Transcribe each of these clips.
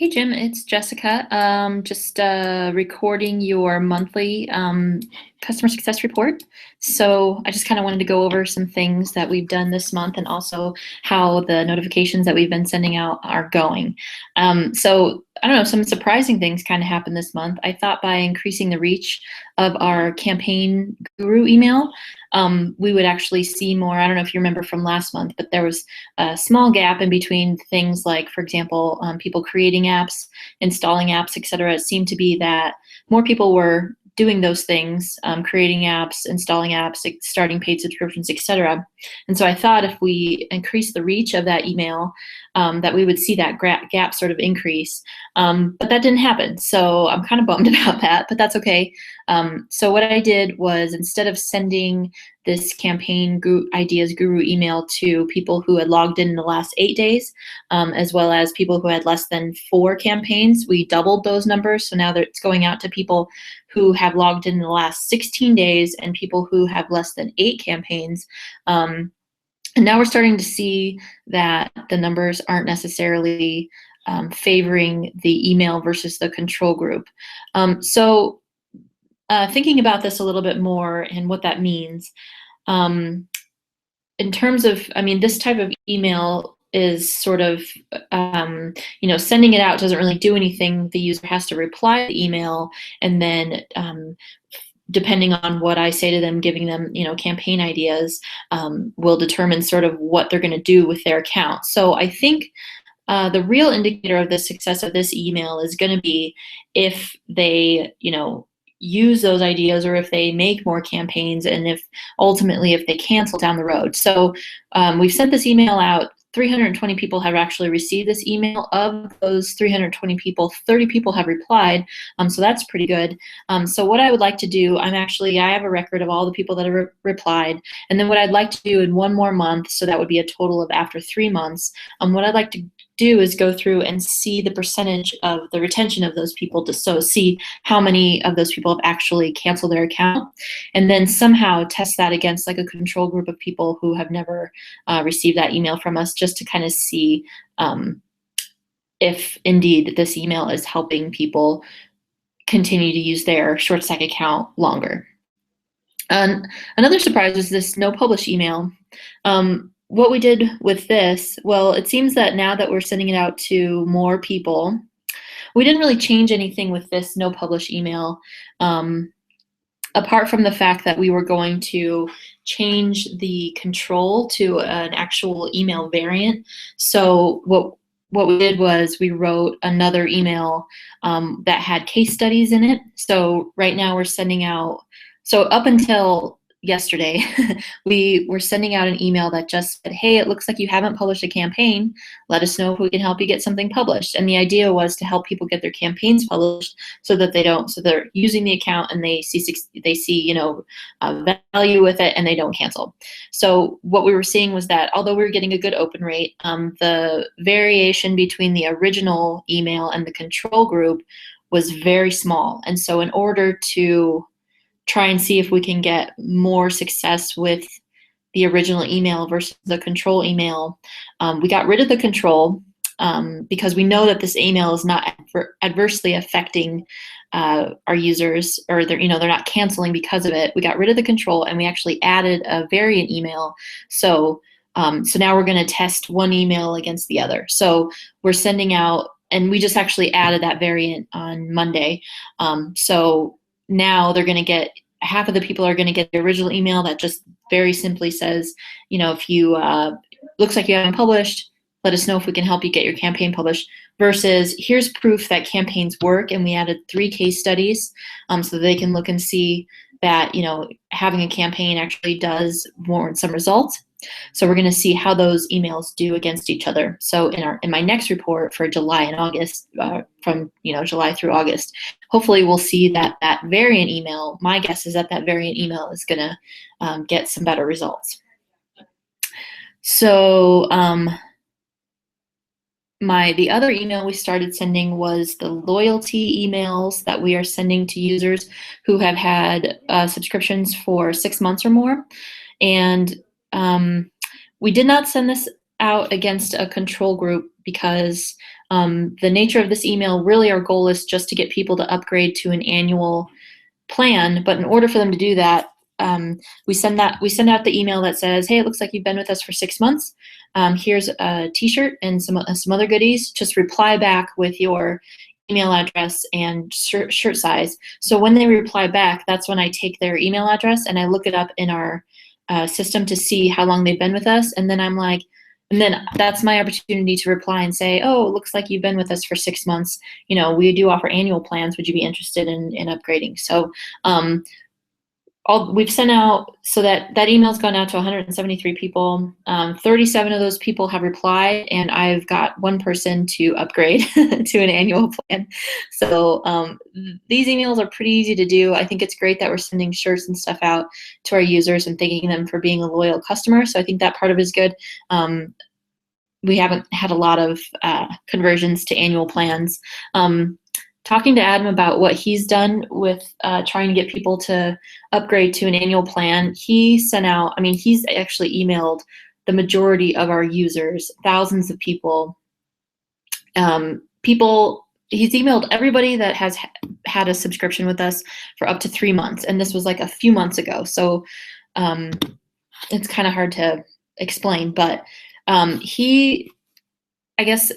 Hey Jim, it's Jessica. Just recording your monthly customer success report. So I just kind of wanted to go over some things that we've done this month and also how the notifications that we've been sending out are going. So I don't know, some surprising things kind of happened this month. I thought by increasing the reach of our campaign guru email, we would actually see more. I don't know if you remember from last month, but there was a small gap in between things like, for example, people creating apps, installing apps, et cetera. It seemed to be that more people were doing those things, creating apps, installing apps, starting paid subscriptions, et cetera. And so I thought if we increase the reach of that email, that we would see that gap sort of increase. But that didn't happen. So I'm kind of bummed about that, but that's okay. So what I did was, instead of sending this campaign ideas guru email to people who had logged in the last 8 days, as well as people who had less than 4 campaigns, we doubled those numbers. So now that it's going out to people who have logged in the last 16 days and people who have less than 8 campaigns. And now we're starting to see that the numbers aren't necessarily favoring the email versus the control group. So thinking about this a little bit more and what that means, in terms of, I mean, this type of email is sort of, sending it out doesn't really do anything. The user has to reply to the email, and then depending on what I say to them, giving them, campaign ideas, will determine sort of what they're going to do with their account. So I think the real indicator of the success of this email is going to be if they, use those ideas, or if they make more campaigns, and if ultimately if they cancel down the road. So we've sent this email out. 320 people have actually received this email. Of those 320 people, 30 people have replied. So that's pretty good. So what I would like to do, I have a record of all the people that have replied. And then what I'd like to do in one more month, so that would be a total of after 3 months, what I'd like to do is go through and see the percentage of the retention of those people, to see how many of those people have actually canceled their account, and then somehow test that against like a control group of people who have never received that email from us, just to kind of see if indeed this email is helping people continue to use their short stack account longer. Another surprise was this no publish email. What we did with this, well, it seems that now that we're sending it out to more people, we didn't really change anything with this no publish email, apart from the fact that we were going to change the control to an actual email variant. So what we did was we wrote another email that had case studies in it. So right now we're sending out, so up until yesterday, we were sending out an email that just said, hey, it looks like you haven't published a campaign. Let us know if we can help you get something published. And the idea was to help people get their campaigns published so that they're using the account and they see value with it, and they don't cancel. So what we were seeing was that although we were getting a good open rate, the variation between the original email and the control group was very small. And so in order to try and see if we can get more success with the original email versus the control email, we got rid of the control because we know that this email is not adversely affecting our users, or they're not canceling because of it. We got rid of the control and we actually added a variant email. So now we're going to test one email against the other. So we're sending out, and we just actually added that variant on Monday. So now they're going to get, half of the people are going to get the original email that just very simply says, if you looks like you haven't published, let us know if we can help you get your campaign published, versus here's proof that campaigns work. And we added 3 case studies so they can look and see that having a campaign actually does warrant some results. So we're going to see how those emails do against each other. So in my next report for July and August, from July through August, hopefully we'll see that variant email. My guess is that variant email is going to get some better results. So the other email we started sending was the loyalty emails that we are sending to users who have had subscriptions for 6 months or more. And we did not send this out against a control group because The nature of this email, really our goal is just to get people to upgrade to an annual plan, but in order for them to do that, we send out the email that says, hey, it looks like you've been with us for 6 months. Here's a t-shirt and some other goodies. Just reply back with your email address and shirt size. So when they reply back, that's when I take their email address and I look it up in our system to see how long they've been with us. And then that's my opportunity to reply and say, oh, it looks like you've been with us for 6 months. We do offer annual plans. Would you be interested in upgrading? So we've sent out, so that email's gone out to 173 people. 37 of those people have replied, and I've got one person to upgrade to an annual plan. So these emails are pretty easy to do. I think it's great that we're sending shirts and stuff out to our users and thanking them for being a loyal customer. So I think that part of it is good. We haven't had a lot of conversions to annual plans. Talking to Adam about what he's done with trying to get people to upgrade to an annual plan, he's actually emailed the majority of our users, thousands of people. He's emailed everybody that has had a subscription with us for up to 3 months, and this was like a few months ago. So it's kind of hard to explain, but I guess,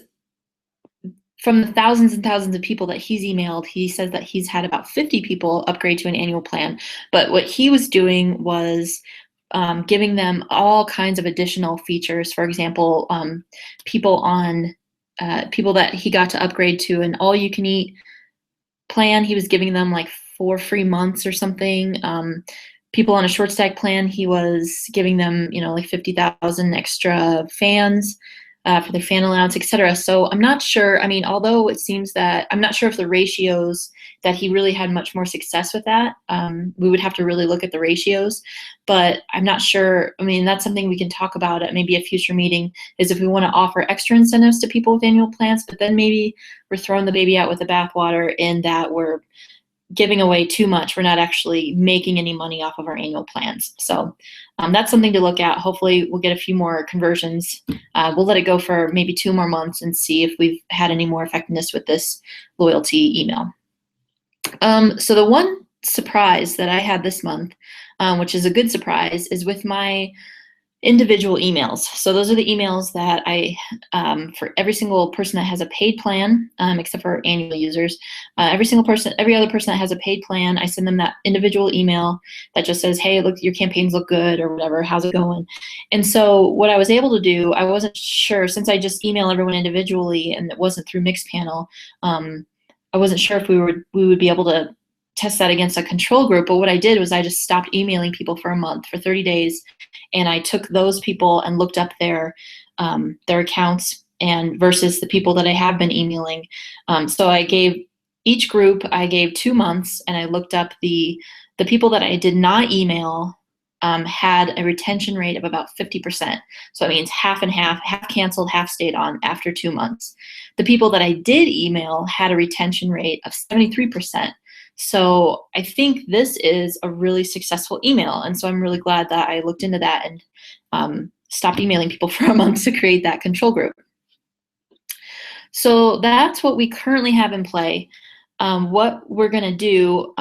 from the thousands and thousands of people that he's emailed, he says that he's had about 50 people upgrade to an annual plan. But what he was doing was giving them all kinds of additional features. For example, people that he got to upgrade to an all-you-can-eat plan, he was giving them like 4 free months or something. People on a short stack plan, he was giving them, like 50,000 extra fans for their fan allowance, etc. So I'm not sure. Although it seems that I'm not sure if the ratios that he really had much more success with that. We would have to really look at the ratios, but I'm not sure. That's something we can talk about at maybe a future meeting, is if we want to offer extra incentives to people with annual plans, but then maybe we're throwing the baby out with the bathwater in that we're giving away too much. We're not actually making any money off of our annual plans. So that's something to look at. Hopefully we'll get a few more conversions. We'll let it go for maybe 2 more months and see if we've had any more effectiveness with this loyalty email. So the one surprise that I had this month, which is a good surprise, is with my individual emails. So those are the emails that I, for every single person that has a paid plan, except for annual users, every other person that has a paid plan, I send them that individual email that just says, hey, look, your campaigns look good, or whatever, how's it going? And so what I was able to do, I wasn't sure, since I just email everyone individually and it wasn't through Mixpanel, I wasn't sure if we would be able to test that against a control group. But what I did was I just stopped emailing people for a month, for 30 days. And I took those people and looked up their accounts and versus the people that I have been emailing. So I gave each group, I gave 2 months, and I looked up the people that I did not email had a retention rate of about 50%. So it means half and half canceled, half stayed on after 2 months. The people that I did email had a retention rate of 73%. So I think this is a really successful email. And so I'm really glad that I looked into that and stopped emailing people for a month to create that control group. So that's what we currently have in play. What we're going to do,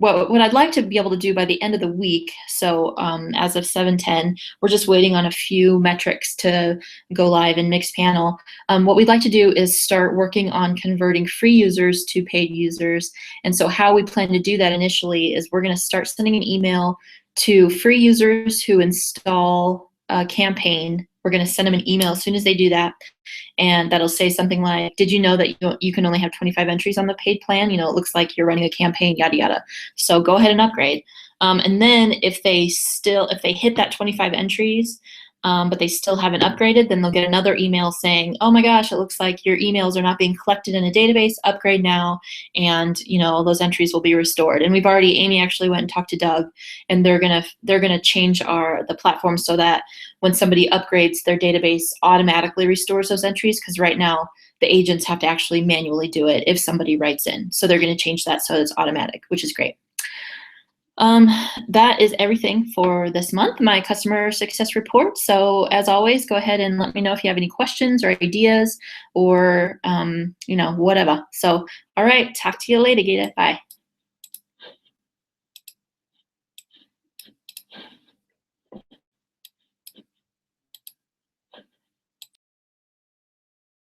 what I'd like to be able to do by the end of the week, so as of 7/10, we're just waiting on a few metrics to go live in Mixpanel. What we'd like to do is start working on converting free users to paid users. And so how we plan to do that initially is we're going to start sending an email to free users who install a campaign. We're going to send them an email as soon as they do that. And that'll say something like, did you know that you can only have 25 entries on the paid plan? It looks like you're running a campaign, yada, yada. So go ahead and upgrade. And then if they hit that 25 entries, but they still haven't upgraded, then they'll get another email saying, oh my gosh, it looks like your emails are not being collected in a database, upgrade now, and those entries will be restored. And Amy actually went and talked to Doug, and they're gonna change the platform so that when somebody upgrades, their database automatically restores those entries, because right now the agents have to actually manually do it if somebody writes in. So they're gonna change that so it's automatic, which is great. Um, that is everything for this month, my customer success report. So as always, go ahead and let me know if you have any questions or ideas or, whatever. So, all right, talk to you later, Gita. Bye.